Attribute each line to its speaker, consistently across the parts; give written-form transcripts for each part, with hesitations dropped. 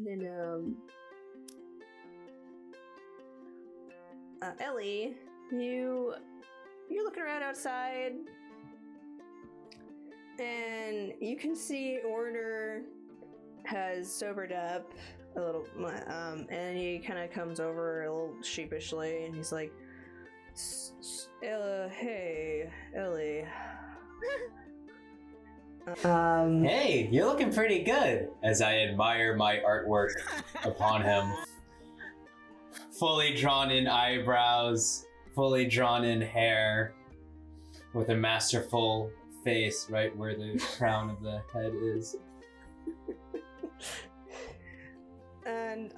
Speaker 1: Then Ellie, you're looking around outside, and you can see Order has sobered up a little, and he kind of comes over a little sheepishly, and he's like, "Hey, Ellie."
Speaker 2: Hey, you're looking pretty good. As I admire my artwork upon him. Fully drawn in eyebrows, fully drawn in hair, with a masterful face right where the crown of the head is.
Speaker 1: And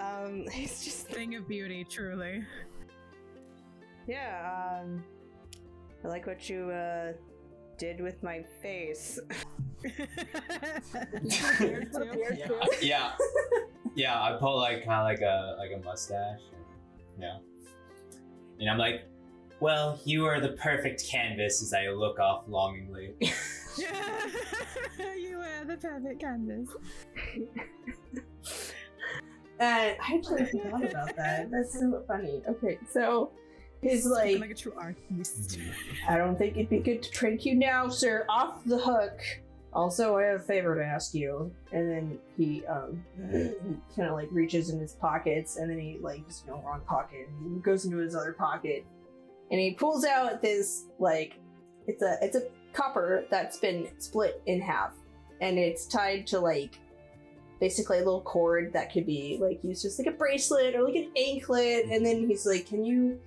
Speaker 1: he's just
Speaker 3: thing of beauty, truly.
Speaker 1: Yeah, I like what you did with my face.
Speaker 2: Yeah, I pull like kind of like a mustache. Yeah, and I'm like, well, you are the perfect canvas. As I look off longingly.
Speaker 3: You are the perfect canvas.
Speaker 1: I totally forgot about that. That's so funny. Okay, so he's like
Speaker 3: a true artist.
Speaker 1: I don't think it'd be good to trank you now, sir. Off the hook. Also, I have a favor to ask you. And then he kind of like reaches in his pockets, and then he like just wrong pocket. And he goes into his other pocket, and he pulls out this like it's a copper that's been split in half, and it's tied to like basically a little cord that could be like used as like a bracelet or like an anklet. And then he's like, Can you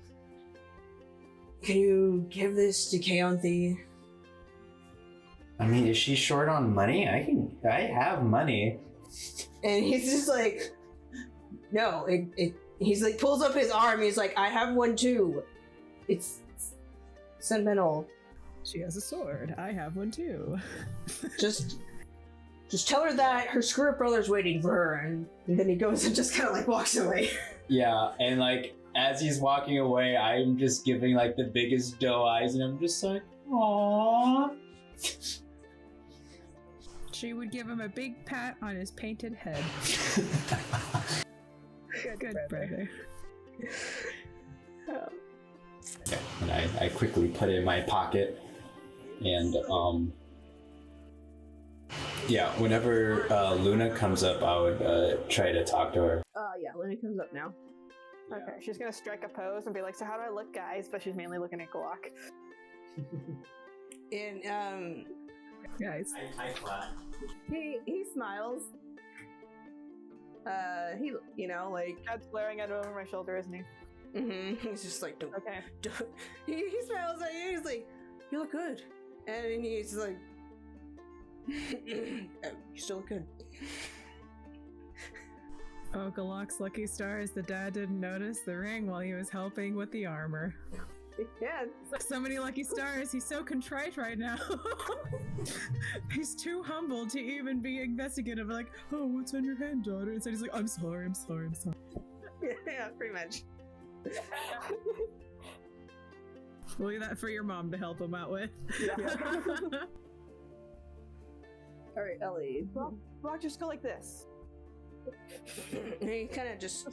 Speaker 1: give this to Keyanthi?
Speaker 2: I mean, is she short on money? I have money.
Speaker 1: And he's just like, no, he's like pulls up his arm, he's like, I have one too. It's sentimental.
Speaker 3: She has a sword. I have one too.
Speaker 1: Just tell her that her screw-up brother's waiting for her, and then he goes and just kind of like walks away.
Speaker 2: Yeah, and like as he's walking away, I'm just giving like the biggest doe eyes, and I'm just like, aww.
Speaker 3: She would give him a big pat on his painted head. Good brother.
Speaker 2: Okay, and I quickly put it in my pocket, and yeah, whenever Luna comes up, I would try to talk to her.
Speaker 1: Yeah, Luna comes up now.
Speaker 4: Okay, she's gonna strike a pose and be like, so how do I look, guys? But she's mainly looking at Glock.
Speaker 1: And
Speaker 3: Guys.
Speaker 2: I clap.
Speaker 1: he smiles. He like
Speaker 4: Dad's glaring at him over my shoulder, isn't he?
Speaker 1: He's just like, don't.
Speaker 4: Okay.
Speaker 1: He smiles at you. He's like, you look good, and he's like, you still look good.
Speaker 3: Oh, Galak's lucky star is the dad didn't notice the ring while he was helping with the armor.
Speaker 1: Yeah.
Speaker 3: So many lucky stars. He's so contrite right now. He's too humble to even be investigative. Like, oh, what's on your hand, daughter? Instead, he's like, I'm sorry.
Speaker 1: Yeah, pretty much.
Speaker 3: We'll leave that for your mom to help him out with.
Speaker 4: Yeah.
Speaker 1: All right, Ellie.
Speaker 4: Rock, just go like this.
Speaker 1: He kind of just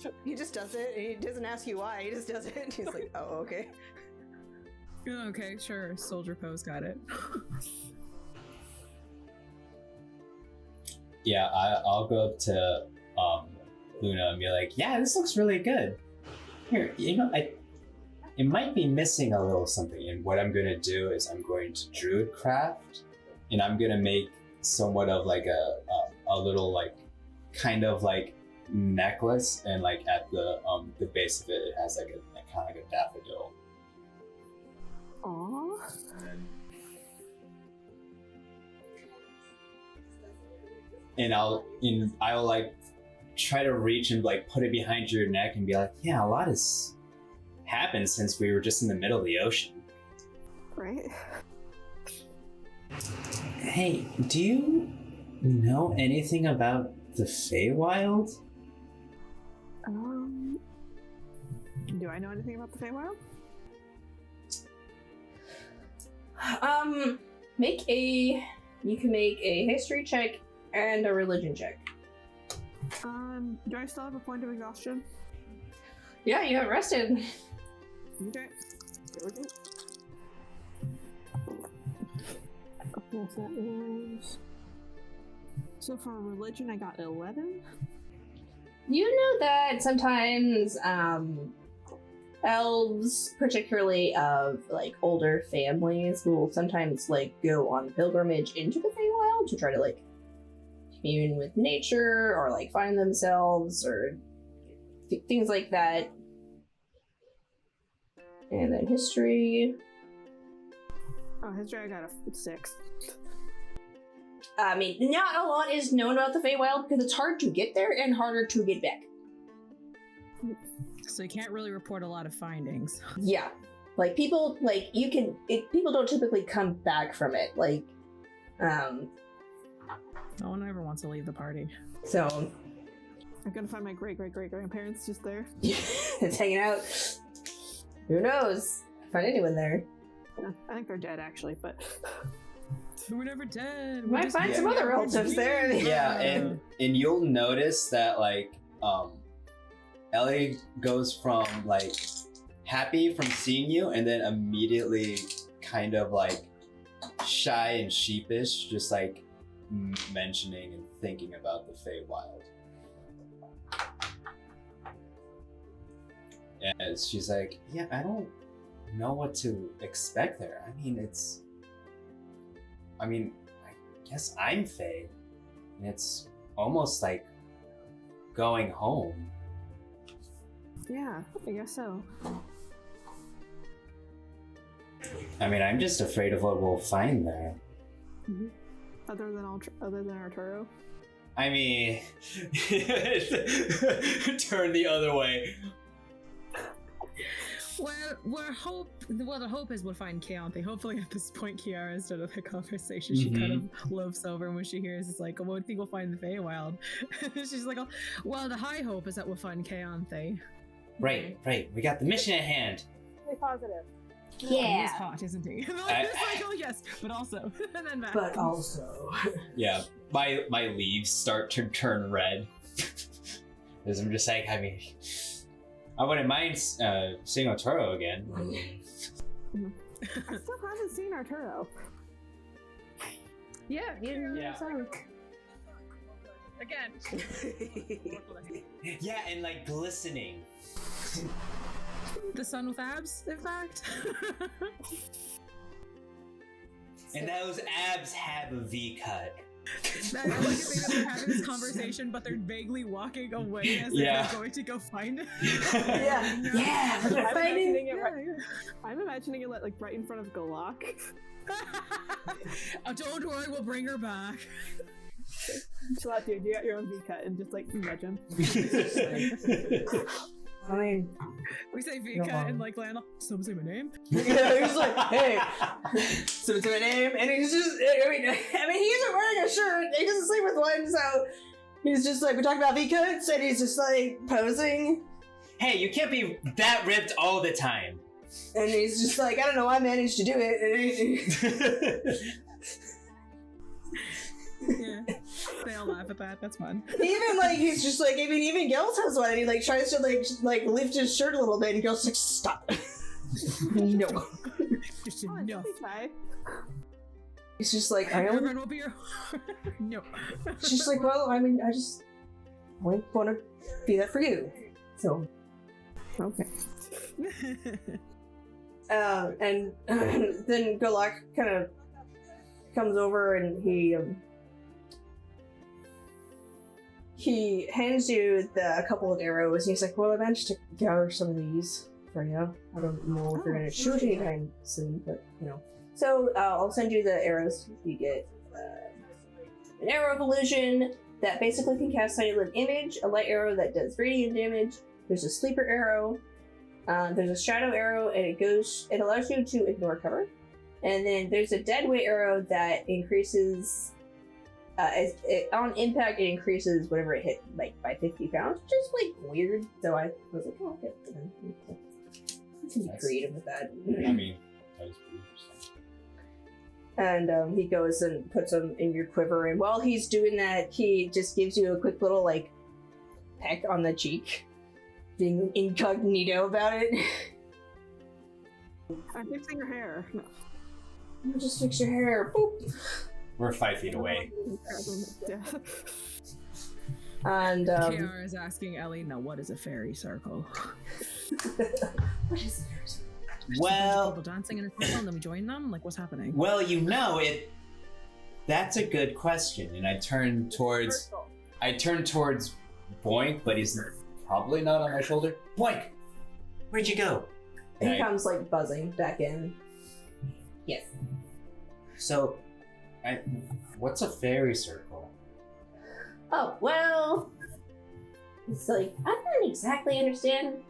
Speaker 1: does it. He doesn't ask you why. He just does it. And he's like, oh, okay.
Speaker 3: Okay, sure. Soldier pose, got it.
Speaker 2: Yeah, I'll go up to Luna and be like, yeah, this looks really good. Here, it might be missing a little something, and what I'm gonna do is I'm going to druid craft, and I'm gonna make somewhat of like a little like kind of like necklace, and like at the base of it, it has like a kind of like a daffodil.
Speaker 4: Aww.
Speaker 2: And I'll like try to reach and like put it behind your neck and be like, yeah, a lot has happened since we were just in the middle of the ocean.
Speaker 4: Right.
Speaker 2: Hey, do you know anything about the Feywild?
Speaker 4: Do I know anything about the Feywild?
Speaker 1: You can make a history check and a religion check.
Speaker 4: Do I still have a point of exhaustion?
Speaker 1: Yeah, you have rested.
Speaker 4: Okay. There we go. Yes, that is. So for religion, I got 11.
Speaker 1: You know that sometimes elves, particularly of like older families, will sometimes like go on pilgrimage into the Feywild to try to like commune with nature or like find themselves or things like that. And then history.
Speaker 4: Oh, history, I got a 6.
Speaker 1: I mean, not a lot is known about the Feywild because it's hard to get there and harder to get back.
Speaker 3: So you can't really report a lot of findings.
Speaker 1: Yeah. Like, people, like, people don't typically come back from it. Like,
Speaker 3: No one ever wants to leave the party.
Speaker 1: so,
Speaker 4: I'm gonna find my great-great-great-grandparents just there.
Speaker 1: it's hanging out. Who knows? Find anyone there.
Speaker 4: Yeah, I think they're dead, actually, but...
Speaker 3: We're never dead.
Speaker 1: Might find some other relatives there.
Speaker 2: Yeah, and you'll notice that like Ellie goes from like happy from seeing you and then immediately kind of like shy and sheepish, just like mentioning and thinking about the Feywild. And she's like, yeah, I don't know what to expect there. I guess I'm Faye, and it's almost like going home.
Speaker 4: Yeah, I guess so.
Speaker 2: I mean, I'm just afraid of what we'll find there.
Speaker 4: Mm-hmm. Other than Arturo?
Speaker 2: I mean, turn the other way.
Speaker 3: Well, the hope is we'll find Keyanthi. Hopefully at this point, Ciara, instead of the conversation, she kind of loafs over, and when she hears it's like, well, I think we'll find the Feywild. She's like, well, the high hope is that we'll find Keyanthi.
Speaker 2: Right. We got the mission at hand.
Speaker 4: Stay positive.
Speaker 3: He's hot, isn't he? It's like, oh yes, but also, and then back.
Speaker 1: But also.
Speaker 2: Yeah, my leaves start to turn red. Because I'm just like, I mean, I wouldn't mind seeing Arturo again.
Speaker 4: I still haven't seen Arturo.
Speaker 3: Yeah.
Speaker 1: Again.
Speaker 2: Yeah, and like glistening.
Speaker 3: The sun with abs, in fact.
Speaker 2: And those abs have a V cut.
Speaker 3: I like to think that they're having this conversation, but they're vaguely walking away as they're going to go find it.
Speaker 4: I'm imagining it like right in front of Galak.
Speaker 3: Oh, don't worry, we'll bring her back.
Speaker 4: Chill out, dude. You got your own V-cut and just like nudge him.
Speaker 1: I mean,
Speaker 3: we say V-cut and like Lana, someone say my name?
Speaker 1: Yeah, he's like, hey, someone say my name, and he's just, I mean, he isn't wearing a shirt, he doesn't sleep with one, so he's just like, we're talking about V-cuts, and he's just like, posing.
Speaker 2: Hey, you can't be that ripped all the time.
Speaker 1: And he's just like, I don't know, I managed to do it.
Speaker 3: Yeah, they all laugh at that. That's fun.
Speaker 1: Even like he's just like, I mean, even Gels has one, and he like tries to like lift his shirt a little bit, and Gels like, stop. No.
Speaker 3: Just enough.
Speaker 1: He's just like, I
Speaker 3: Everyone will be your. No.
Speaker 1: It's just like, well, I mean, I want to be that for you. So.
Speaker 4: Okay.
Speaker 1: And then Golak kind of comes over and he hands you a couple of arrows, and he's like, well, I managed to gather some of these for you. I don't know if you're going to shoot anytime soon, but, you know. So, I'll send you the arrows. You get an arrow of illusion that basically can cast silent image, a light arrow that does radiant damage, there's a sleeper arrow, there's a shadow arrow, and it allows you to ignore cover. And then there's a dead weight arrow that increases, on impact, it increases whatever it hit, like, by 50 pounds, which is, like, weird. So I was like, oh, okay. You can be creative with that.
Speaker 2: I mean, that is pretty interesting.
Speaker 1: And he goes and puts them in your quiver, and while he's doing that, he just gives you a quick little, like, peck on the cheek, being incognito about it.
Speaker 4: I'm fixing her hair. No.
Speaker 1: You just fix your hair. Boop.
Speaker 2: We're 5 feet away.
Speaker 4: Yeah.
Speaker 1: And
Speaker 3: Ciara is asking Ellie, now what is a fairy circle?
Speaker 1: what is it?
Speaker 2: Well,
Speaker 3: People dancing in a circle and then we join them? Like, what's happening?
Speaker 2: well, you know it. That's a good question, and I turn towards Boink, but he's probably not on my shoulder. Boink, where'd you go?
Speaker 1: He comes like buzzing back in. Yes.
Speaker 2: So, what's a fairy circle?
Speaker 1: Oh, well, it's like, I don't exactly understand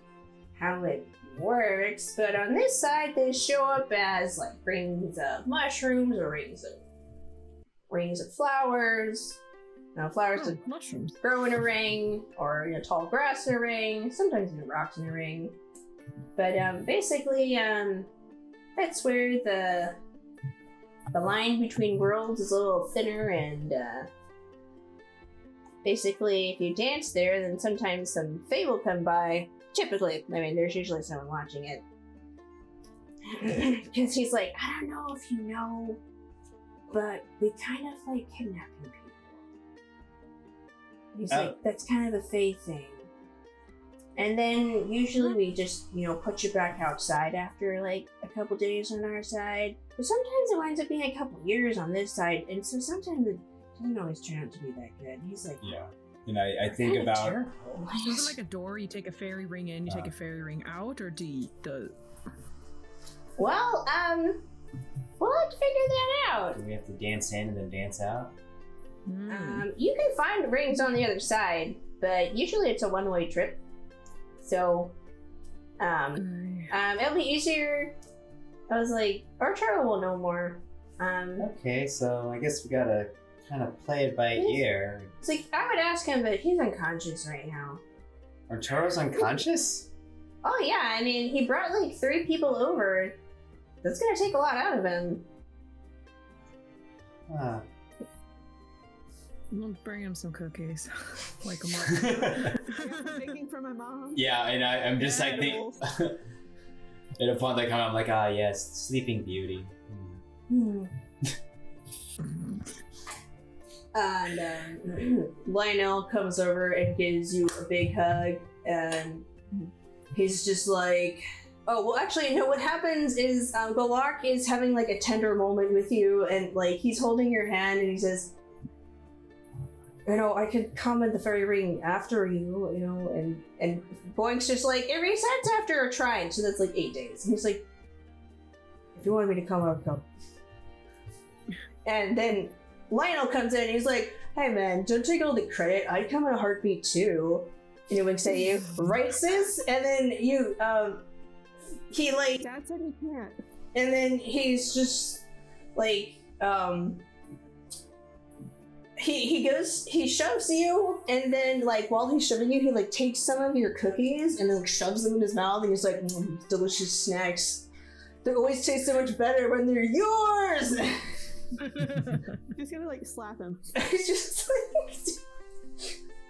Speaker 1: how it works, but on this side they show up as like rings of mushrooms or rings of flowers. You know, flowers that
Speaker 3: mushrooms.
Speaker 1: grow in a ring, or tall grass in a ring, sometimes even rocks in a ring. But basically, that's where the line between worlds is a little thinner, and basically, if you dance there, then sometimes some fae will come by. Typically, I mean, there's usually someone watching it. Because he's like, I don't know if you know, but we kind of like kidnapping people. He's like, that's kind of a fae thing. And then usually we just, put you back outside after like a couple days on our side. But sometimes it winds up being a couple years on this side, and so sometimes it doesn't always turn out to be that good. He's like,
Speaker 2: yeah. And I think about...
Speaker 1: terrible.
Speaker 3: Is it like a door? You take a fairy ring in, you take a fairy ring out, or do you...
Speaker 1: Well, we'll have to figure that out.
Speaker 2: Do we have to dance in and then dance out?
Speaker 1: You can find rings on the other side, but usually it's a one-way trip. So, it'll be easier. I was like, Archaro will know more.
Speaker 2: Okay, so I guess we gotta kind of play it by ear.
Speaker 1: It's like, I would ask him, but he's unconscious right now.
Speaker 2: Arturo's unconscious?
Speaker 1: Oh yeah, I mean, he brought like 3 people over. That's gonna take a lot out of him.
Speaker 3: We'll bring him some cookies. Like a month.
Speaker 4: I'm baking for my mom.
Speaker 2: Yeah, and I'm just like, and upon that comment, I'm like, yes, Sleeping Beauty.
Speaker 1: And Lionel comes over and gives you a big hug, and he's just like, oh, well, actually, no, what happens is Golak is having like a tender moment with you, and like he's holding your hand and he says, I could come in the fairy ring after you, and Boink's just like, it resets after a trine, so that's like 8 days. And he's like, if you want me to come, I'll come. And then Lionel comes in and he's like, hey man, don't take all the credit, I'd come in a heartbeat too. And he winks at you, right sis? And then he like...
Speaker 4: Dad said he can't.
Speaker 1: And then he's just like, he shoves you, and then like while he's shoving you, he like takes some of your cookies and then like shoves them in his mouth, and he's like, delicious snacks. They always taste so much better when they're yours.
Speaker 4: Just gonna like slap him.
Speaker 1: It's just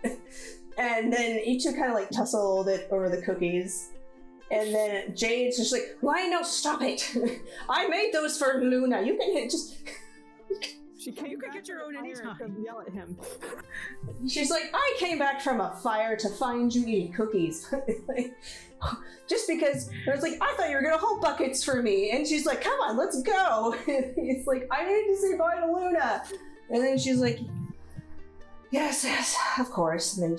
Speaker 1: like, and then you two kind of like tussle a little bit over the cookies. And then Jade's just like, Lionel, stop it! I made those for Luna. You can just...
Speaker 4: You can get your own anytime. To yell at him.
Speaker 1: She's like, I came back from a fire to find you eating cookies. Just because I was like, I thought you were gonna hold buckets for me. And she's like, come on, let's go. And he's like, I need to say bye to Luna. And then she's like, yes, of course. And then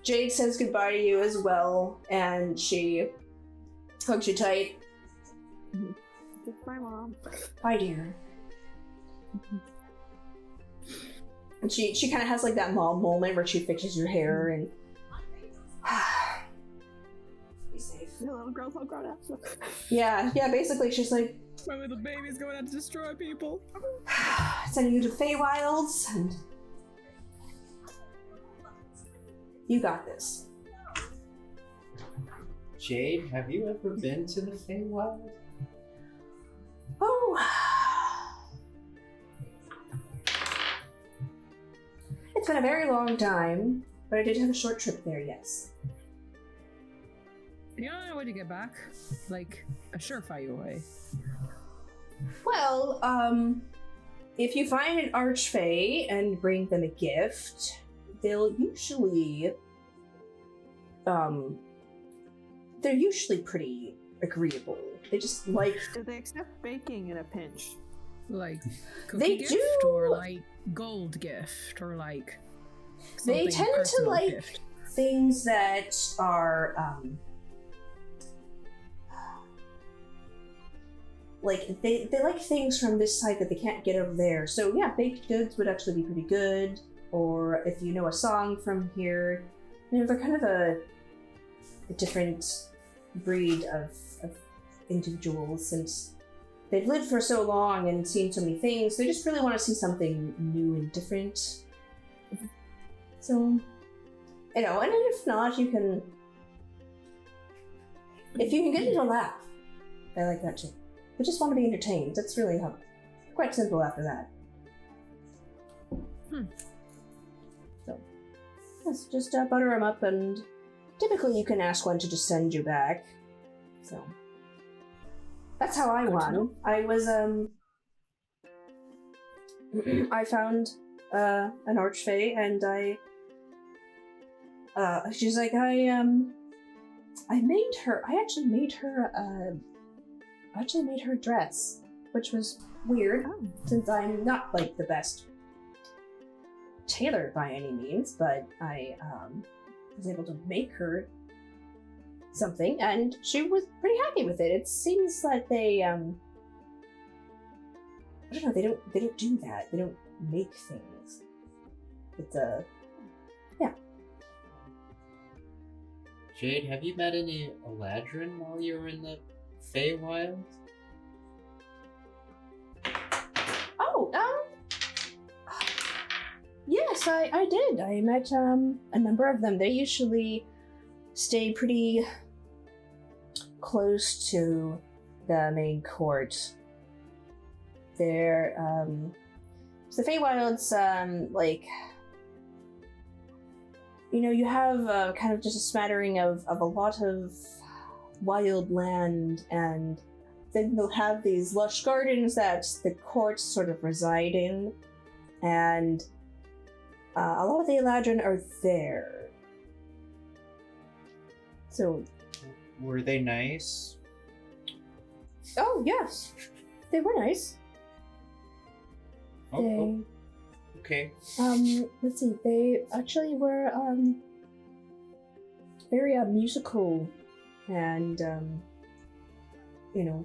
Speaker 1: Jade says goodbye to you as well, and she hugs you tight.
Speaker 4: Goodbye, Mom.
Speaker 1: Bye, dear. And she kind of has like that mom moment where she fixes your hair and be safe.
Speaker 4: The little girl's all grown up.
Speaker 1: Yeah, basically she's like,
Speaker 3: my little baby's going out to destroy people.
Speaker 1: Sending you to feywilds, and you got this.
Speaker 2: Jade, have you ever been to the Feywild?
Speaker 1: Oh, it's been a very long time, But I did have a short trip there, yes.
Speaker 3: You don't know a way to get back? Like, a surefire way.
Speaker 1: Well, if you find an archfey and bring them a gift, they'll usually, they're usually pretty agreeable. They just like...
Speaker 4: Do they accept baking in a pinch?
Speaker 3: Like,
Speaker 1: They
Speaker 3: cookie gift?
Speaker 1: do!
Speaker 3: Or, like, gold gift? Or, like,
Speaker 1: They
Speaker 3: something
Speaker 1: tend to
Speaker 3: personal
Speaker 1: like
Speaker 3: gift?
Speaker 1: things that are, like, they like things from this side that they can't get over there. So yeah, baked goods would actually be pretty good. Or if you know a song from here, you know, they're kind of a different breed of individuals, since they've lived for so long and seen so many things. They just really want to see something new and different. So, you know, and if not, you can... If you can get them to laugh, I like that too. They just want to be entertained. That's really quite simple after that. So, yes, just butter them up, and typically you can ask one to just send you back. So, that's how I won. I was, I found an archfey, and she's like, I actually made her a dress, which was weird, since I'm not, like, the best tailor by any means, but I was able to make her something, and she was pretty happy with it. It seems like they, I don't know, they don't do that. They don't make things. It's, yeah.
Speaker 2: Jade, have you met any Eladrin while you were in the feywilds?
Speaker 1: Oh, yes, I did. I met a number of them. They usually stay pretty close to the main court. They're the feywilds, like, you know, you have kind of just a smattering of a lot of wild land, and then they'll have these lush gardens that the courts sort of reside in, and a lot of the Eladrin are there. So...
Speaker 2: Were they nice?
Speaker 1: Oh, yes. They were nice.
Speaker 2: Okay.
Speaker 1: Let's see, they actually were, very, musical, and, you know,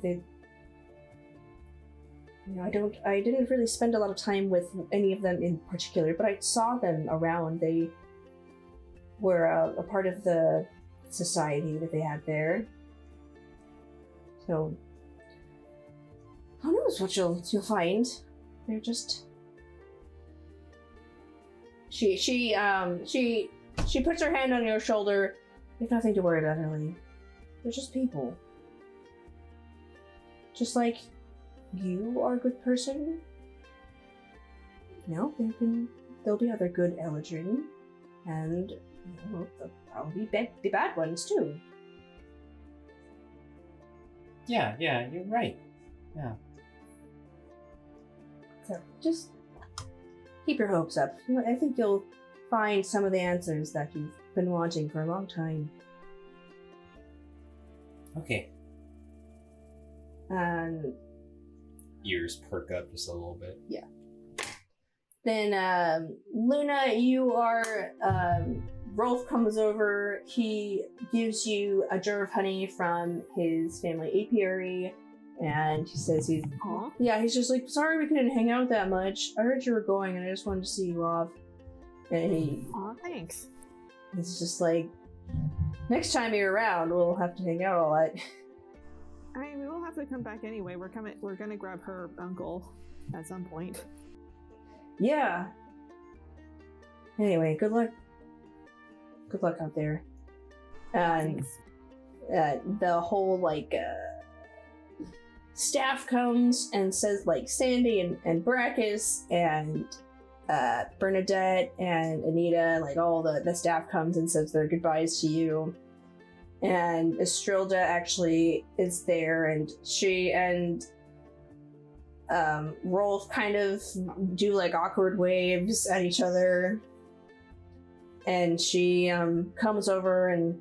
Speaker 1: I didn't really spend a lot of time with any of them in particular, but I saw them around. They were a part of the society that they had there. So, who knows what you'll find? They're just... She puts her hand on your shoulder. You have nothing to worry about, Ellie. They're just people. Just like you are a good person. No, there'll be other good Eladrin, and there'll probably be bad ones too.
Speaker 2: Yeah, you're right. Yeah.
Speaker 1: So just keep your hopes up. I think you'll find some of the answers that you've been wanting for a long time.
Speaker 2: Okay. Ears perk up just a little bit.
Speaker 1: Yeah. Then, Luna, you are, Rolf comes over, he gives you a jar of honey from his family apiary, and he says he's just like, sorry we couldn't hang out that much. I heard you were going and I just wanted to see you off. And
Speaker 4: Thanks.
Speaker 1: he's just like, next time you're around, we'll have to hang out a lot.
Speaker 4: I mean, we will have to come back anyway. We're gonna grab her uncle at some point.
Speaker 1: Yeah. Anyway, good luck. Good luck out there. And the whole, like, staff comes and says, like, Sandy and Brackus and Bernadette and Anita, like all the staff comes and says their goodbyes to you. And Estrilda actually is there, and she and Rolf kind of do like awkward waves at each other. And she comes over and,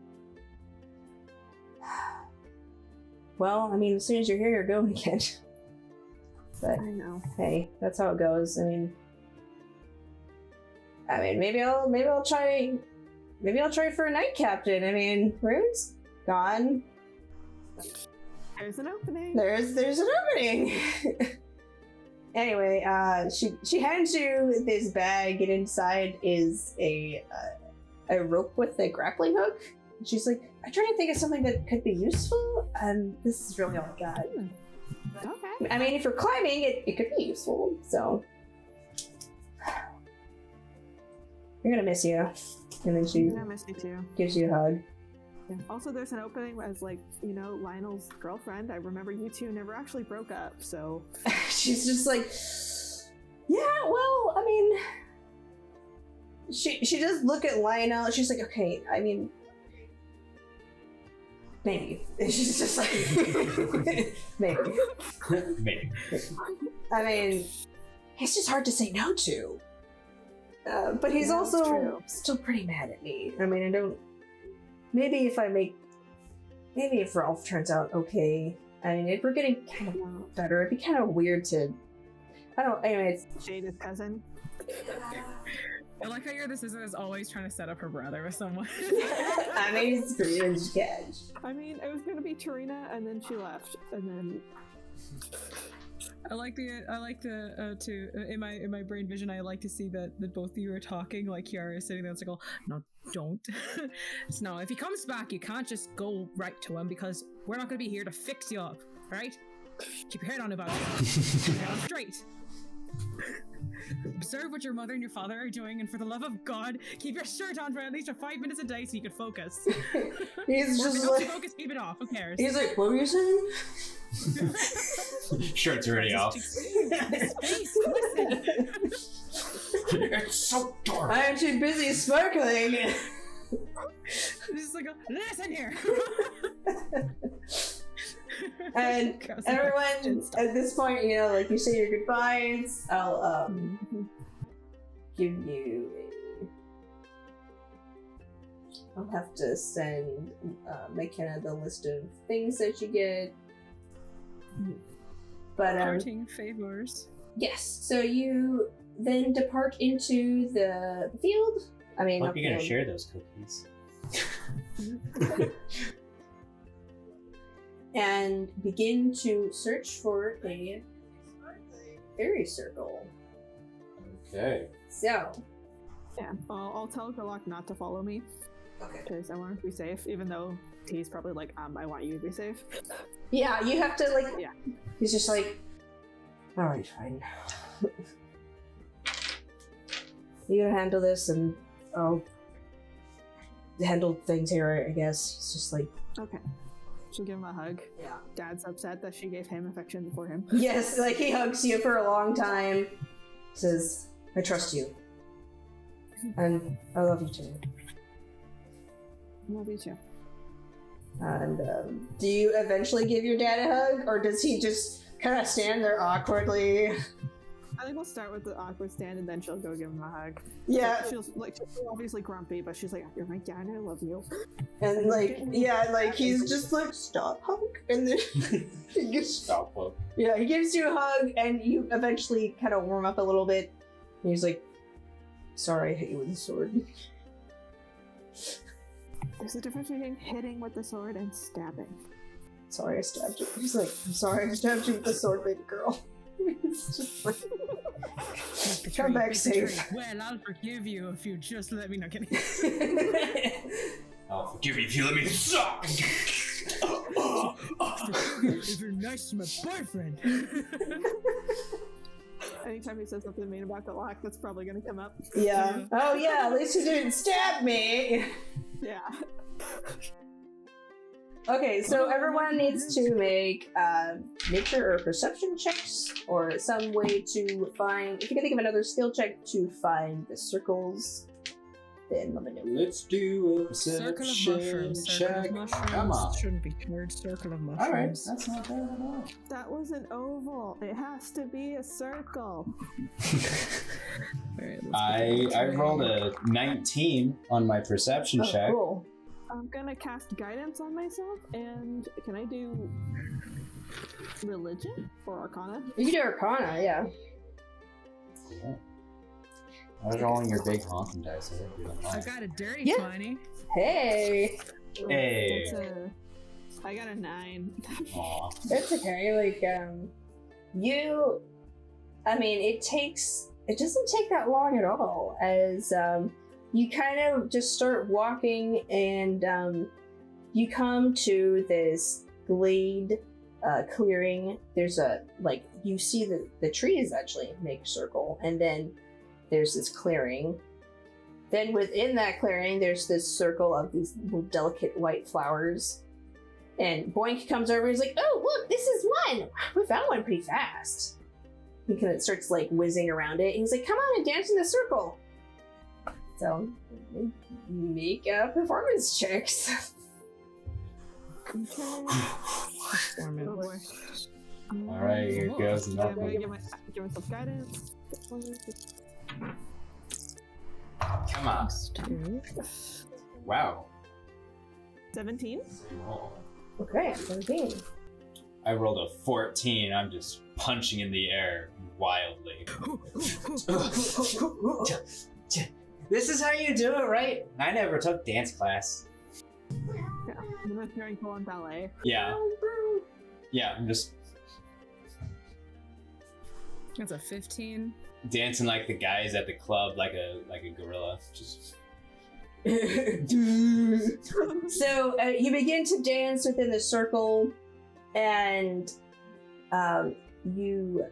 Speaker 1: well, I mean, as soon as you're here, you're going again. But
Speaker 4: I know.
Speaker 1: hey, that's how it goes. I mean, maybe I'll try for a night captain. I mean, Rune's gone.
Speaker 4: There's an opening.
Speaker 1: There's an opening. Anyway, she hands you this bag, and inside is a rope with a grappling hook. And she's like, I'm trying to think of something that could be useful, and this is really all I got.
Speaker 4: Okay.
Speaker 1: I mean, if you're climbing, it could be useful, so. You're gonna miss you. And then she
Speaker 4: I miss you too.
Speaker 1: gives you a hug.
Speaker 4: Yeah. Also, there's an opening as, like, you know, Lionel's girlfriend. I remember you two never actually broke up, so.
Speaker 1: She's just like, yeah, well, I mean, she does look at Lionel. She's like, okay, I mean, maybe. And she's just like, maybe.
Speaker 2: Maybe.
Speaker 1: I mean, he's just hard to say no to. But he's
Speaker 4: Yeah,
Speaker 1: also
Speaker 4: true.
Speaker 1: still pretty mad at me. I mean, I don't. Maybe if Ralph turns out okay. I mean, if we're getting kind of better, it'd be kind of weird to. I don't. Anyways.
Speaker 4: Jada's cousin.
Speaker 3: I like how your decision is always trying to set up her brother with someone.
Speaker 1: I mean, it's pretty much catch.
Speaker 4: I mean, it was gonna be Tarina, and then she left, and then.
Speaker 3: I like the in my brain vision. I like to see that both of you are talking. Like Ciara is sitting there. It's like, oh no, don't. So no, if he comes back, you can't just go right to him because we're not going to be here to fix you up, right? Keep your head on about it. Head on straight. Observe what your mother and your father are doing, and for the love of God, keep your shirt on for at least 5 minutes a day so you can focus.
Speaker 1: He's
Speaker 3: Or if
Speaker 1: just
Speaker 3: you don't
Speaker 1: like.
Speaker 3: focus, keep it off. Who cares?
Speaker 1: He's like, what were you saying?
Speaker 2: Shirt's already off.
Speaker 3: Space, listen.
Speaker 2: It's so dark.
Speaker 1: I'm too busy sparkling.
Speaker 3: It's just like, listen here.
Speaker 1: And everyone, at this point, you know, like you say your goodbyes. I'll give you I'll have to send Mckenna the list of things that you get. But
Speaker 3: Parting favors.
Speaker 1: yes, so you then depart into the field. I mean,
Speaker 2: Hope
Speaker 1: not
Speaker 2: you're gonna
Speaker 1: field.
Speaker 2: share those cookies.
Speaker 1: And begin to search for a fairy circle.
Speaker 2: Okay.
Speaker 1: So,
Speaker 4: Yeah, I'll tell Gerlach not to follow me
Speaker 1: okay.
Speaker 4: because I want him to be safe, even though he's probably like, I want you to be safe.
Speaker 1: Yeah, you have to like.
Speaker 4: Yeah.
Speaker 1: He's just like, all right, fine. You gotta handle this, and I'll handle things here. I guess it's just like,
Speaker 4: Okay. She'll give him a hug.
Speaker 1: yeah.
Speaker 4: Dad's upset that she gave him affection before him.
Speaker 1: Yes, like he hugs you for a long time. Says, "I trust you, and I love you too."
Speaker 4: Love you too.
Speaker 1: And do you eventually give your dad a hug, or does he just kind of stand there awkwardly?
Speaker 4: I think we'll start with the awkward stand, and then she'll go give him a hug.
Speaker 1: Yeah,
Speaker 4: She's obviously grumpy, but she's like, "You're my dad. I love you."
Speaker 1: and like, yeah, like he's just like, "Stop, hug," and then he gives,
Speaker 2: Stop. Well,
Speaker 1: yeah, he gives you a hug, and you eventually kind of warm up a little bit. And he's like, "Sorry, I hit you with a sword."
Speaker 4: There's a difference between hitting with the sword and stabbing.
Speaker 1: Sorry, I stabbed you. He's like, "I'm sorry, I stabbed you with the sword, baby girl." It's just like, come back safe.
Speaker 3: Well, I'll forgive you if you just let me know. Kidding.
Speaker 2: I'll forgive you if you let me suck.
Speaker 3: If you're nice to my boyfriend.
Speaker 4: Anytime he says something mean about the lock, that's probably gonna come up.
Speaker 1: Yeah. Oh yeah, at least you didn't stab me.
Speaker 4: Yeah.
Speaker 1: Okay, so everyone needs to make nature or perception checks, or some way to find. If you can think of another skill check to find the circles, then let me know.
Speaker 2: Let's do a
Speaker 3: Circle of
Speaker 2: perception
Speaker 3: mushrooms. Circle
Speaker 2: check.
Speaker 3: of mushrooms.
Speaker 2: Come on.
Speaker 3: Shouldn't be hard. Circle of mushrooms.
Speaker 2: Alright, that's not bad at all.
Speaker 4: That was an oval. It has to be a circle.
Speaker 3: Alright, let's
Speaker 2: I rolled a 19 on my perception
Speaker 1: Oh,
Speaker 2: check.
Speaker 1: cool.
Speaker 4: I'm gonna cast guidance on myself, and can I do religion or arcana?
Speaker 1: You can do Arcana, yeah.
Speaker 2: Yeah. I was rolling your big honking dice. I hope you don't
Speaker 3: I
Speaker 2: mind.
Speaker 3: got a dirty
Speaker 1: Yeah.
Speaker 3: 20.
Speaker 1: Hey,
Speaker 2: Hey.
Speaker 4: I got a 9.
Speaker 2: Aw.
Speaker 1: that's okay. Like, you. I mean, it doesn't take that long at all. As you kind of just start walking, and you come to this glade clearing. There's you see the trees actually make a circle, and then there's this clearing. Then within that clearing, there's this circle of these little delicate white flowers. And Boink comes over and he's like, "Oh, look, this is one! We found one pretty fast." He kind of starts like whizzing around it. And he's like, "Come on and dance in the circle." So, make performance checks.
Speaker 4: Oh boy.
Speaker 2: Alright, here goes
Speaker 4: I'm
Speaker 2: nothing.
Speaker 4: gonna give myself guidance.
Speaker 2: Come on. Wow.
Speaker 4: 17.
Speaker 1: Okay, 17.
Speaker 2: I rolled a 14. I'm just punching in the air wildly. This is how you do it, right? I never took dance class.
Speaker 4: Yeah, I'm gonna try and pull on ballet.
Speaker 2: Yeah. Yeah, I'm just
Speaker 3: That's a 15.
Speaker 2: dancing like the guys at the club, like a gorilla. Just
Speaker 1: So you begin to dance within the circle, and you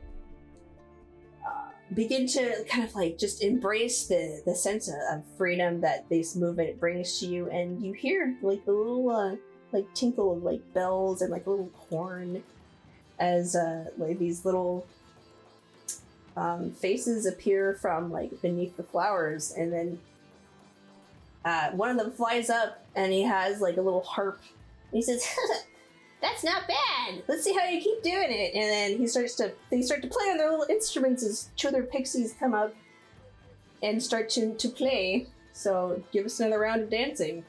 Speaker 1: begin to kind of like just embrace the sense of freedom that this movement brings to you, and you hear like the little like tinkle of like bells and like a little horn as like these little faces appear from like beneath the flowers, and then one of them flies up and he has like a little harp. And he says, "That's not bad. Let's see how you keep doing it." And then they start to play on their little instruments as two other pixies come up and start to play. So give us another round of dancing.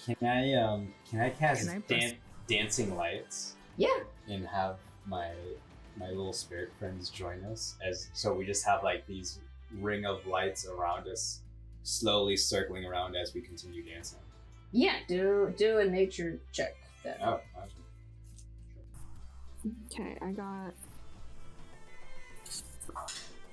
Speaker 2: can I cast
Speaker 3: Can I press-
Speaker 2: dancing lights
Speaker 1: Yeah.
Speaker 2: and have my little spirit friends join us, as so we just have like these ring of lights around us, slowly circling around as we continue dancing.
Speaker 1: Yeah. Do a nature check then.
Speaker 2: Oh,
Speaker 4: Okay, I got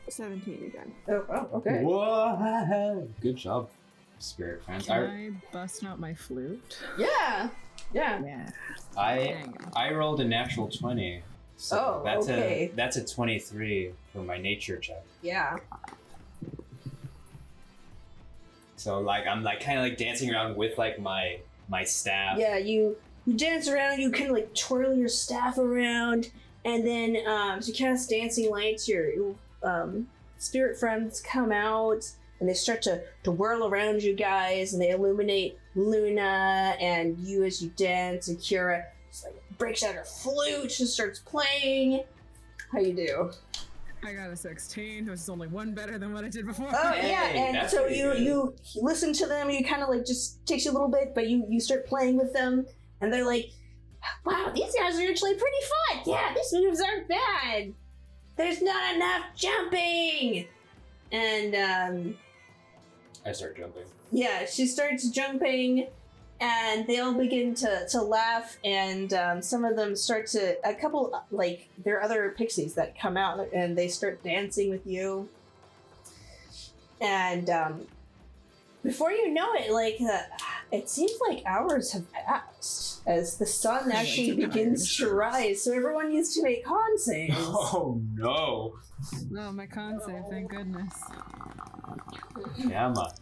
Speaker 4: 17 again.
Speaker 1: Oh, okay.
Speaker 2: Whoa! Good job, spirit friends.
Speaker 3: Can I bust out my flute?
Speaker 1: Yeah.
Speaker 3: Yeah.
Speaker 2: I rolled a natural 20. So
Speaker 1: Oh,
Speaker 2: that's
Speaker 1: okay.
Speaker 2: that's a 23 for my nature check.
Speaker 1: Yeah.
Speaker 2: So like I'm like kind of like dancing around with like my staff.
Speaker 1: Yeah, you dance around, you kind of like twirl your staff around, and then to cast dancing lights, your spirit friends come out, and they start to whirl around you guys, and they illuminate Luna and you as you dance, and Ciara just like breaks out her flute, she starts playing. How you do?
Speaker 3: I got a 16, which is only one better than what I did before.
Speaker 1: Oh
Speaker 2: Hey,
Speaker 1: yeah, and
Speaker 2: that's
Speaker 1: so
Speaker 2: pretty good.
Speaker 1: you listen to them, you kind of like just takes you a little bit, but you start playing with them, and they're like, "Wow, these guys are actually pretty fun. Yeah, these moves aren't bad. There's not enough jumping." And
Speaker 2: I start jumping.
Speaker 1: yeah, she starts jumping, and they all begin to laugh, and some of them start to, a couple, like, there are other pixies that come out, and they start dancing with you. And before you know it, like, it seems like hours have passed as the sun actually begins to rise, so everyone needs to make con saves.
Speaker 2: Oh no!
Speaker 3: Oh, my con save, thank goodness.
Speaker 2: Come on.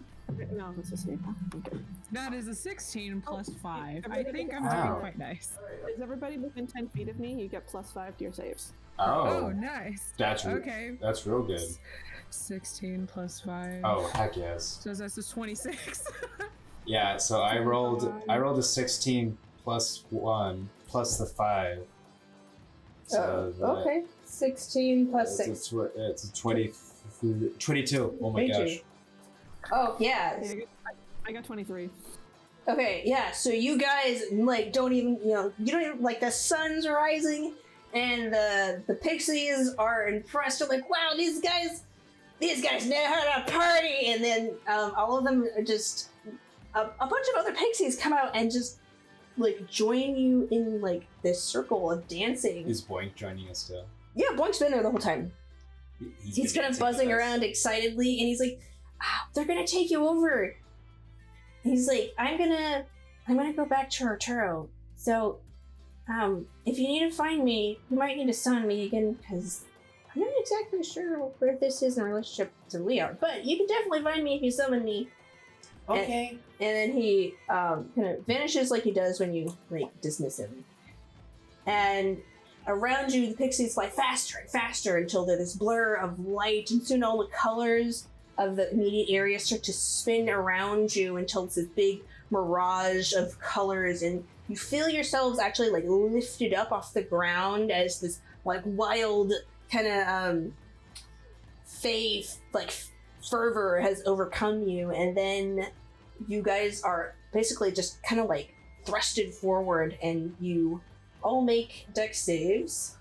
Speaker 4: No, it's just me. Okay.
Speaker 3: That is a 16 plus 5. I
Speaker 4: everybody
Speaker 3: think
Speaker 4: gets-
Speaker 3: I'm
Speaker 2: Wow.
Speaker 3: doing quite nice.
Speaker 4: Is everybody within 10 feet of me? You get +5 to your saves.
Speaker 3: Oh, nice.
Speaker 2: That's
Speaker 3: Okay.
Speaker 2: That's real good.
Speaker 3: 16 plus 5.
Speaker 2: Oh, heck yes.
Speaker 3: So that's just 26.
Speaker 2: Yeah, so I rolled a 16 plus 1 plus the 5. So that-
Speaker 1: Okay. 16 plus
Speaker 2: it's
Speaker 1: 6.
Speaker 2: it's a 22. Oh my
Speaker 1: Thank
Speaker 2: gosh.
Speaker 1: you. Oh, yeah.
Speaker 4: Okay, I got 23.
Speaker 1: Okay, yeah, so you guys, like, don't even, you don't even, like, the sun's rising, and the pixies are impressed. They're like, wow, these guys know how to party! And then all of them are just, a bunch of other pixies come out and just, like, join you in, like, this circle of dancing.
Speaker 2: Is Boink joining us too?
Speaker 1: Yeah, Boink's been there the whole time. He's
Speaker 2: been
Speaker 1: kind of
Speaker 2: dancing with
Speaker 1: buzzing
Speaker 2: us.
Speaker 1: around excitedly, and he's like, they're gonna take you over. He's like, I'm gonna go back to Arturo. So, if you need to find me, you might need to summon me again, because I'm not exactly sure where this is in relationship to Leon. But you can definitely find me if you summon me.
Speaker 2: Okay.
Speaker 1: And then he kind of vanishes like he does when you like dismiss him. And around you, the pixies fly faster and faster until there's this blur of light, and soon all the colors of the immediate area start to spin around you until it's this big mirage of colors, and you feel yourselves actually like lifted up off the ground as this like wild kind of faith like fervor has overcome you, and then you guys are basically just kind of like thrusted forward, and you all make dex saves.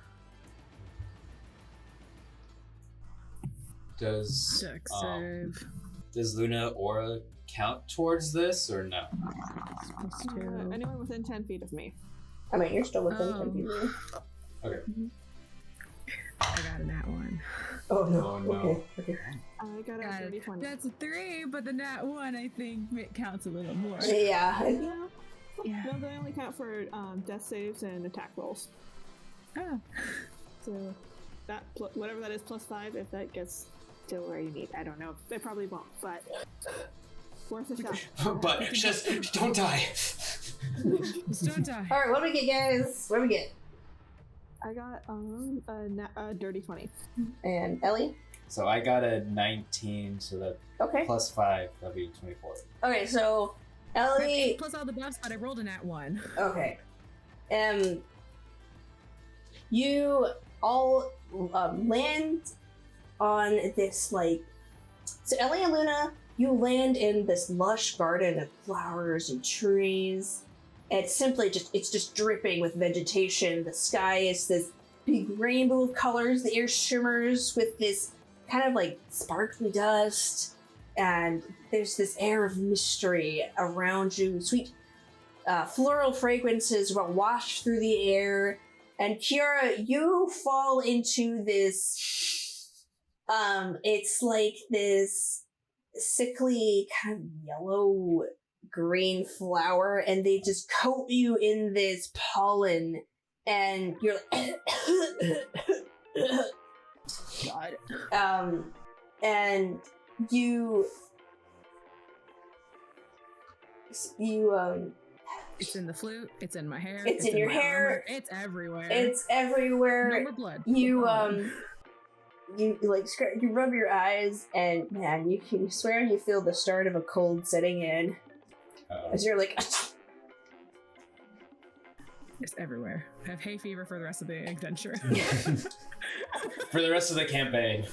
Speaker 2: Does
Speaker 3: Dex save.
Speaker 2: does Luna aura count towards this or no?
Speaker 3: Plus 2.
Speaker 4: Anyone within 10 feet of me.
Speaker 1: I mean, you're still within
Speaker 3: Oh.
Speaker 1: 10 feet of me.
Speaker 2: Okay.
Speaker 3: I got a nat 1.
Speaker 1: Oh no.
Speaker 2: Oh, no.
Speaker 1: Okay.
Speaker 4: I got a
Speaker 3: Got
Speaker 4: dirty
Speaker 3: it.
Speaker 4: 20.
Speaker 3: That's a 3, but the nat 1 I think it counts a little more.
Speaker 1: Yeah.
Speaker 4: Yeah.
Speaker 3: Yeah.
Speaker 4: No, they only count for death saves and attack rolls.
Speaker 3: Oh.
Speaker 4: So that whatever that is +5, if that gets to where you need. I don't know. They probably won't, but worth a shot.
Speaker 2: But just don't die.
Speaker 3: Just don't die.
Speaker 1: All right. What do we get, guys? What do we get?
Speaker 4: I got a dirty 20.
Speaker 1: And Ellie.
Speaker 2: So I got a 19, so that
Speaker 1: Okay.
Speaker 2: plus 5, that'd be 24.
Speaker 1: Okay. So
Speaker 3: I have 8
Speaker 1: Ellie.
Speaker 3: plus all the buffs, but I rolled a nat 1.
Speaker 1: Okay. You all land on this like. So Ellie and Luna, you land in this lush garden of flowers and trees. It's just dripping with vegetation. The sky is this big rainbow of colors. The air shimmers with this kind of like sparkly dust, and there's this air of mystery around you. Sweet floral fragrances wash through the air. And Ciara, you fall into this, it's like this sickly kind of yellow green flower, and they just coat you in this pollen, and you're like,
Speaker 3: God.
Speaker 1: and you,
Speaker 3: It's in the flute. It's in my hair.
Speaker 1: It's in your
Speaker 3: my
Speaker 1: hair.
Speaker 3: armor, It's everywhere.
Speaker 1: it's everywhere.
Speaker 3: No more blood.
Speaker 1: You like you rub your eyes, and man, you swear you feel the start of a cold setting in as you're like.
Speaker 3: It's everywhere. I have hay fever for the rest of the adventure.
Speaker 2: For the rest of the campaign.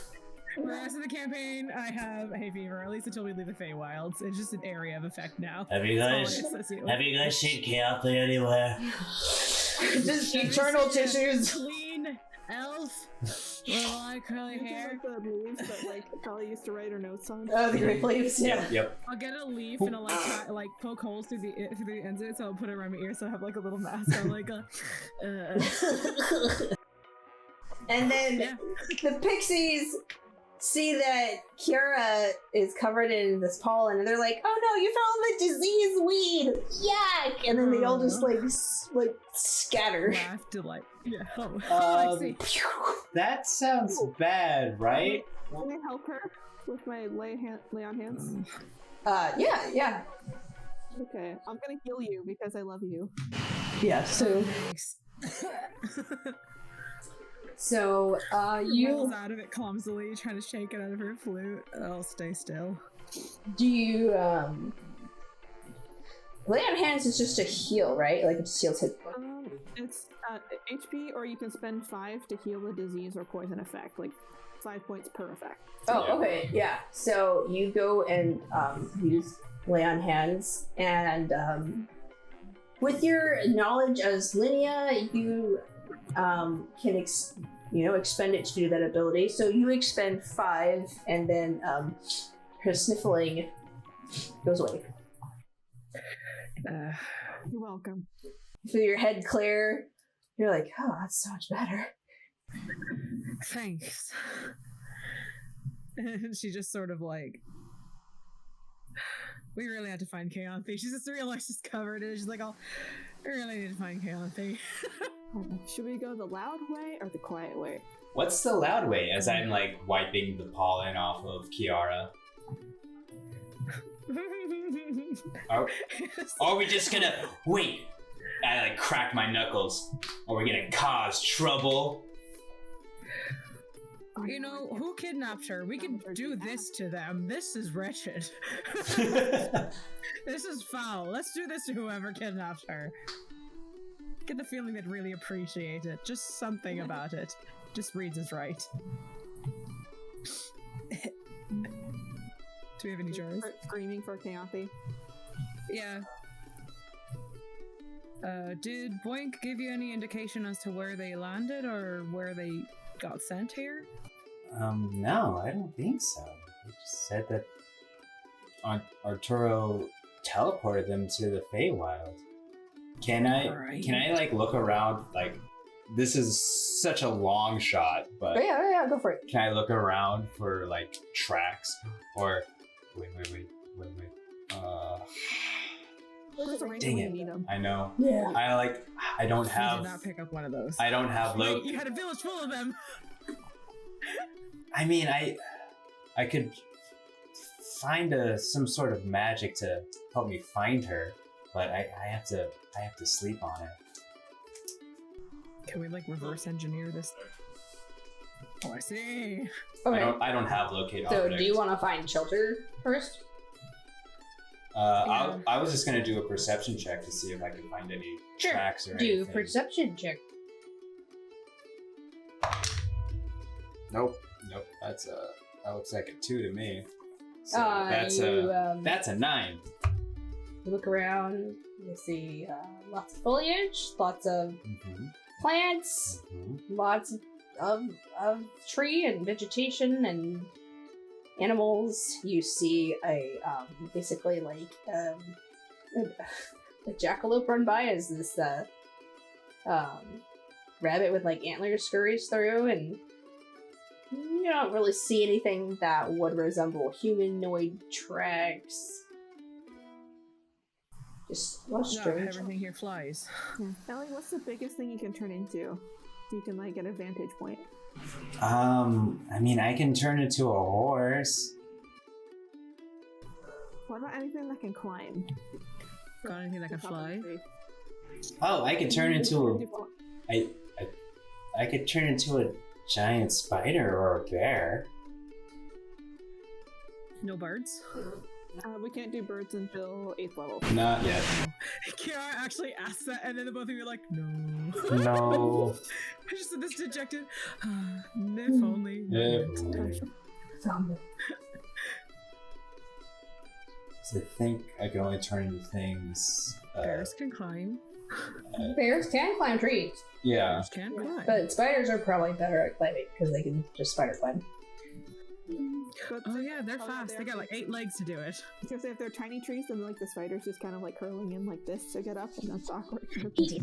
Speaker 3: For the rest of the campaign, I have hay fever, at least until we leave the feywilds. It's just an area of effect now.
Speaker 5: Have you
Speaker 3: That's
Speaker 5: guys
Speaker 3: all I associate
Speaker 5: have
Speaker 3: with.
Speaker 5: you guys seen Keyanthi anywhere?
Speaker 1: Just
Speaker 3: Have you
Speaker 1: eternal
Speaker 3: seen a
Speaker 1: tissues.
Speaker 3: Clean elf with long curly hair.
Speaker 4: The leaves that like Kelly used to write her notes on.
Speaker 1: Oh, the grape leaves. Yeah.
Speaker 2: Yep.
Speaker 3: I'll get a leaf and I'll like poke holes through the ends of it, so I'll put it around my ear so I have like a little mask on, like
Speaker 1: And then
Speaker 3: yeah.
Speaker 1: the pixies see that Ciara is covered in this pollen, and they're like, "Oh no, you found the disease weed! Yuck!" And then they all just like scatter.
Speaker 3: Laugh delight. Yeah. Oh, I see.
Speaker 2: That sounds bad, right?
Speaker 4: Can I help her with my lay on hands?
Speaker 1: Yeah.
Speaker 4: Okay, I'm gonna heal you because I love you.
Speaker 1: Yeah, so
Speaker 3: Thanks. You
Speaker 1: you
Speaker 3: rolls out of it clumsily, trying to shake it out of her flute. I'll stay still.
Speaker 1: do you lay on hands is just a heal, right? Like it just heals hit points.
Speaker 4: It's HP, or you can spend 5 to heal a disease or poison effect, like 5 points per effect.
Speaker 1: Oh, okay, yeah. So you go and use lay on hands, and with your knowledge as Linnea, you can expend it to do that ability. So you expend 5, and then her sniffling goes away.
Speaker 4: You're welcome.
Speaker 1: Feel your head clear. You're like, oh, that's so much better.
Speaker 3: Thanks. And she just sort of like, we really had to find Keyanthi. She just realized she's covered it. She's like, oh, we really need to find Keyanthi.
Speaker 4: Should we go the loud way or the quiet way?
Speaker 2: What's the loud way? As I'm like wiping the pollen off of Ciara. Are we just gonna wait? I like crack my knuckles. Are we gonna cause trouble?
Speaker 3: You know, who kidnapped her? We could do this to them. This is wretched. This is foul. Let's do this to whoever kidnapped her. Get the feeling they'd really appreciate it. Just something about it. Just reads as right. Do we have any jars?
Speaker 4: Screaming for Keyanthi.
Speaker 3: Yeah. Did Boink give you any indication as to where they landed or where they got sent here?
Speaker 2: No, I don't think so. He just said that Arturo teleported them to the Feywild. Can I like look around? Like, this is such a long shot, but
Speaker 1: yeah, go for it.
Speaker 2: can I look around for like tracks or wait.
Speaker 4: There's a range
Speaker 2: Dang
Speaker 4: when
Speaker 2: it.
Speaker 4: you need them.
Speaker 2: I know.
Speaker 1: Yeah.
Speaker 2: I don't
Speaker 3: You
Speaker 2: have.
Speaker 3: did not pick up one of those.
Speaker 2: I don't have low.
Speaker 3: Wait, you had a village full of them.
Speaker 2: I mean, I could find some sort of magic to help me find her, but I have to sleep on it.
Speaker 3: Can we like reverse engineer this? Oh, I see.
Speaker 1: Okay.
Speaker 2: I don't have locate
Speaker 1: So
Speaker 2: object.
Speaker 1: do you want to find shelter first?
Speaker 3: Yeah.
Speaker 2: I was just gonna do a perception check to see if I can find any
Speaker 1: Sure.
Speaker 2: tracks or
Speaker 1: Do
Speaker 2: anything.
Speaker 1: perception check.
Speaker 2: Nope. That looks like a 2 to me. So
Speaker 1: You,
Speaker 2: that's a 9.
Speaker 1: You look around, you see lots of foliage, lots of
Speaker 2: Mm-hmm.
Speaker 1: plants,
Speaker 2: Mm-hmm.
Speaker 1: lots of tree and vegetation and animals. You see a basically like a jackalope run by as this rabbit with like antlers scurries through, and you don't really see anything that would resemble humanoid tracks. Just a lot of
Speaker 3: No,
Speaker 1: strange.
Speaker 3: everything here flies.
Speaker 4: Ellie, what's the biggest thing you can turn into? So you can like get a vantage point.
Speaker 2: I mean, I can turn into a horse.
Speaker 4: What about anything that can climb?
Speaker 3: Got anything that can
Speaker 4: Top of the
Speaker 3: fly?
Speaker 4: tree.
Speaker 2: Oh, I could turn into
Speaker 4: Do-
Speaker 2: I could turn into a giant spider or a bear.
Speaker 3: No birds?
Speaker 4: we can't do birds until 8th level.
Speaker 2: Not yet.
Speaker 3: Kiara actually asked that, and then the both of you were like, no.
Speaker 2: No.
Speaker 3: I just said this dejected. If only.
Speaker 2: So I think I can only turn into things.
Speaker 3: Bears can climb.
Speaker 1: Bears can climb trees,
Speaker 2: Yeah.
Speaker 3: Bears can climb.
Speaker 1: but spiders are probably better at climbing because they can just spider climb.
Speaker 4: But
Speaker 3: Oh yeah, they're
Speaker 4: Oh,
Speaker 3: fast. They got like 8 legs to do it.
Speaker 4: I was gonna say, if they're tiny trees, then like the spiders just kind of like curling in like this to get up, and that's awkward.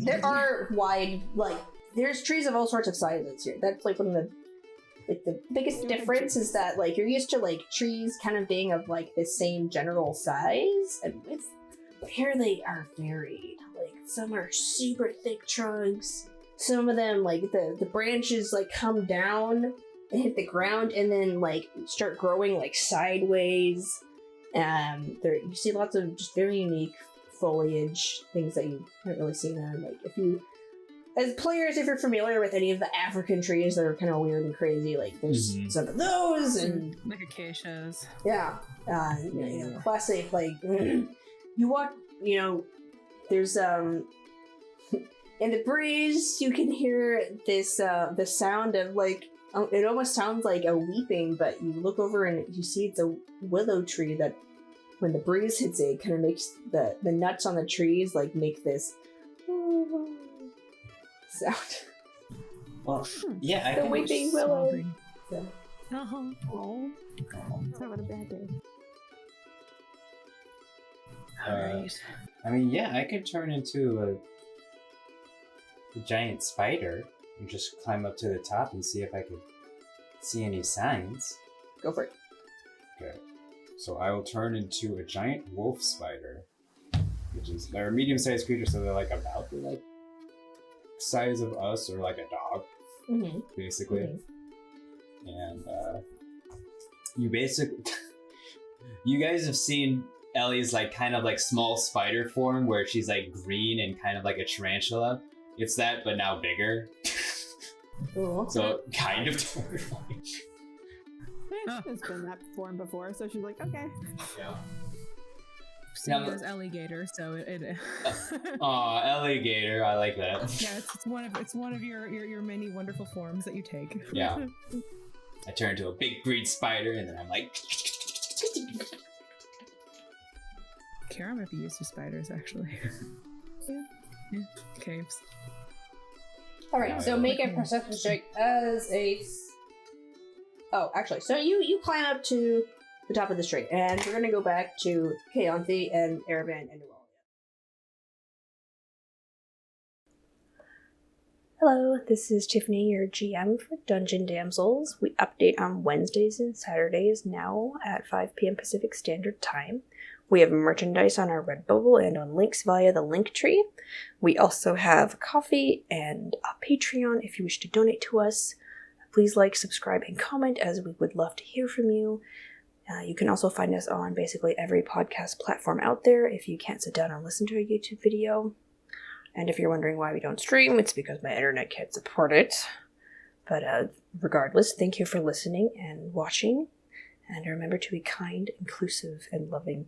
Speaker 1: There are wide, like, there's trees of all sorts of sizes here. That's like one of the, like, the biggest difference is that, like, you're used to, like, trees kind of being of, like, the same general size and width, but here they are varied. Like, some are super thick trunks. Some of them, like, the branches, like, come down and hit the ground and then, like, start growing, like, sideways. There you see lots of just very unique foliage, things that you haven't really seen on. Like if you, as players, if you're familiar with any of the African trees that are kind of weird and crazy, like there's some of those, and
Speaker 3: like acacias.
Speaker 1: yeah, classic. Like you walk, there's in the breeze you can hear this the sound of like it almost sounds like a weeping, but you look over and you see it's a willow tree that when the breeze hits it kind of makes the nuts on the trees like make this sound.
Speaker 2: Well, yeah, I
Speaker 1: The
Speaker 2: think
Speaker 1: weeping willow. So,
Speaker 4: Oh, it's having a bad day.
Speaker 3: Alright.
Speaker 2: I mean, yeah, I could turn into a giant spider and just climb up to the top and see if I could see any signs.
Speaker 1: go for it.
Speaker 2: Okay. So I will turn into a giant wolf spider, which is they're a medium-sized creature, so they're like about the like size of us or like a dog, basically. And you basically, you guys have seen Ellie's like kind of like small spider form where she's like green and kind of like a tarantula. It's that, but now bigger.
Speaker 1: Cool.
Speaker 2: So kind of terrifying.
Speaker 4: It's been that form before, so she's like, okay.
Speaker 2: Yeah.
Speaker 3: Seeing as alligator, so it
Speaker 2: Aw, alligator. I like that.
Speaker 3: yeah, it's one of your many wonderful forms that you take.
Speaker 2: Yeah. I turn into a big green spider, and then I'm like.
Speaker 3: Ciara might be used to spiders, actually. Yeah. Caves.
Speaker 1: Alright, so make a perception check as a... Oh, actually, so you climb up to the top of the tree, and we're gonna go back to Keyanthi and Eravan and Nualia. Hello, this is Tiffany, your GM for Dungeon Damsels. We update on Wednesdays and Saturdays now at 5 p.m. Pacific Standard Time. We have merchandise on our Redbubble and on links via the Linktree. We also have coffee and a Patreon if you wish to donate to us. Please like, subscribe, and comment as we would love to hear from you. You can also find us on basically every podcast platform out there if you can't sit down and listen to a YouTube video. And if you're wondering why we don't stream, it's because my internet can't support it. But regardless, thank you for listening and watching. And remember to be kind, inclusive, and loving.